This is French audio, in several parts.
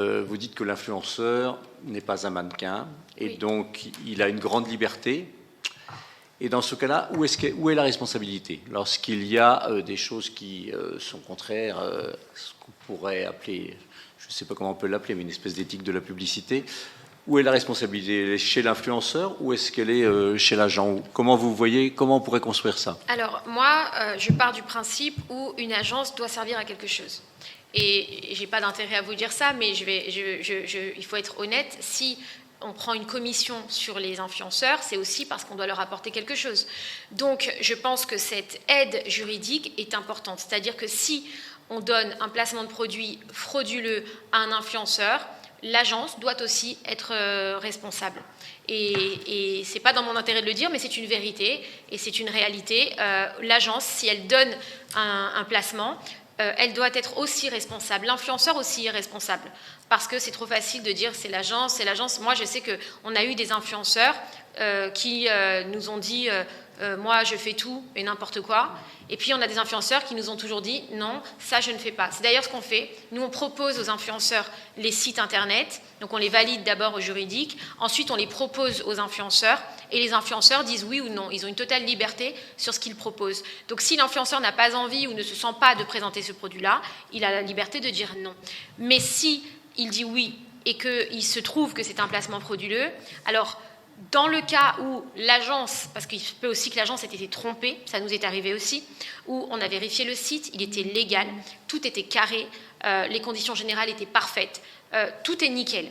Vous dites que l'influenceur n'est pas un mannequin et Oui. donc il a une grande liberté. Et dans ce cas-là, où est la responsabilité? Lorsqu'il y a des choses qui sont contraires à ce qu'on pourrait appeler, je ne sais pas comment on peut l'appeler, mais une espèce d'éthique de la publicité, où est la responsabilité? Elle est chez l'influenceur ou est-ce qu'elle est chez l'agent? Comment vous voyez, comment on pourrait construire ça? Alors, moi, je pars du principe où une agence doit servir à quelque chose. Et j'ai pas d'intérêt à vous dire ça, mais il faut être honnête. Si on prend une commission sur les influenceurs, c'est aussi parce qu'on doit leur apporter quelque chose. Donc, je pense que cette aide juridique est importante. C'est-à-dire que si on donne un placement de produit frauduleux à un influenceur, l'agence doit aussi être responsable. Et ce n'est pas dans mon intérêt de le dire, mais c'est une vérité et c'est une réalité. L'agence, si elle donne un placement, elle doit être aussi responsable. L'influenceur aussi est responsable. Parce que c'est trop facile de dire c'est l'agence, c'est l'agence. Moi, je sais qu'on a eu des influenceurs qui nous ont dit moi, je fais tout et n'importe quoi. Et puis, on a des influenceurs qui nous ont toujours dit non, ça, je ne fais pas. C'est d'ailleurs ce qu'on fait. Nous, on propose aux influenceurs les sites Internet. Donc, on les valide d'abord au juridique. Ensuite, on les propose aux influenceurs. Et les influenceurs disent oui ou non. Ils ont une totale liberté sur ce qu'ils proposent. Donc, si l'influenceur n'a pas envie ou ne se sent pas de présenter ce produit-là, il a la liberté de dire non. Mais si il dit oui et qu'il se trouve que c'est un placement frauduleux, alors dans le cas où l'agence, parce qu'il peut aussi que l'agence ait été trompée, ça nous est arrivé aussi, où on a vérifié le site, il était légal, tout était carré, les conditions générales étaient parfaites, tout est nickel.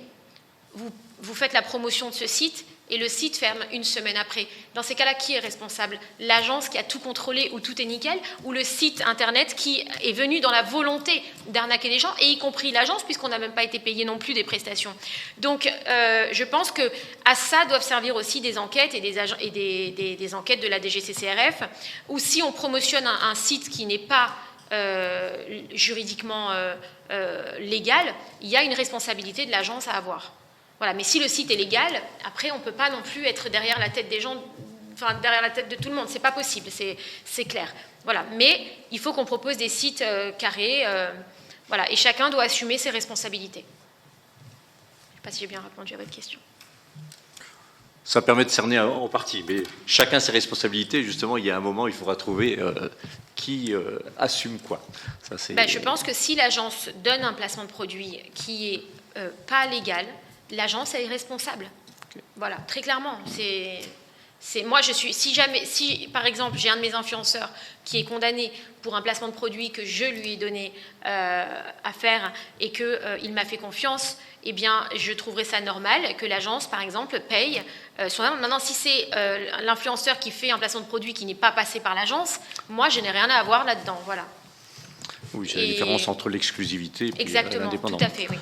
Vous faites la promotion de ce site et le site ferme une semaine après. Dans ces cas-là, qui est responsable? L'agence qui a tout contrôlé où tout est nickel, ou le site internet qui est venu dans la volonté d'arnaquer les gens, et y compris l'agence, puisqu'on n'a même pas été payé non plus des prestations. Donc, je pense qu'à ça doivent servir aussi des enquêtes et des enquêtes de la DGCCRF, où si on promotionne un site qui n'est pas juridiquement légal, il y a une responsabilité de l'agence à avoir. Voilà, mais si le site est légal, après, on ne peut pas non plus être derrière la tête des gens, enfin, derrière la tête de tout le monde. C'est pas possible, c'est clair. Voilà, mais il faut qu'on propose des sites carrés, voilà, et chacun doit assumer ses responsabilités. Je ne sais pas si j'ai bien répondu à votre question. Ça permet de cerner en partie, mais chacun ses responsabilités. Justement, il y a un moment, il faudra trouver qui assume quoi. Ça, je pense que si l'agence donne un placement de produit qui est pas légal, l'agence est responsable. Okay. Voilà, très clairement. Moi, si par exemple j'ai un de mes influenceurs qui est condamné pour un placement de produit que je lui ai donné à faire et qu'il m'a fait confiance, eh bien, je trouverais ça normal que l'agence, par exemple, paye son amende. Maintenant, si c'est l'influenceur qui fait un placement de produit qui n'est pas passé par l'agence, moi, je n'ai rien à avoir là-dedans. Voilà. Oui, c'est la différence entre l'exclusivité et l'indépendance. Exactement, tout à fait, oui.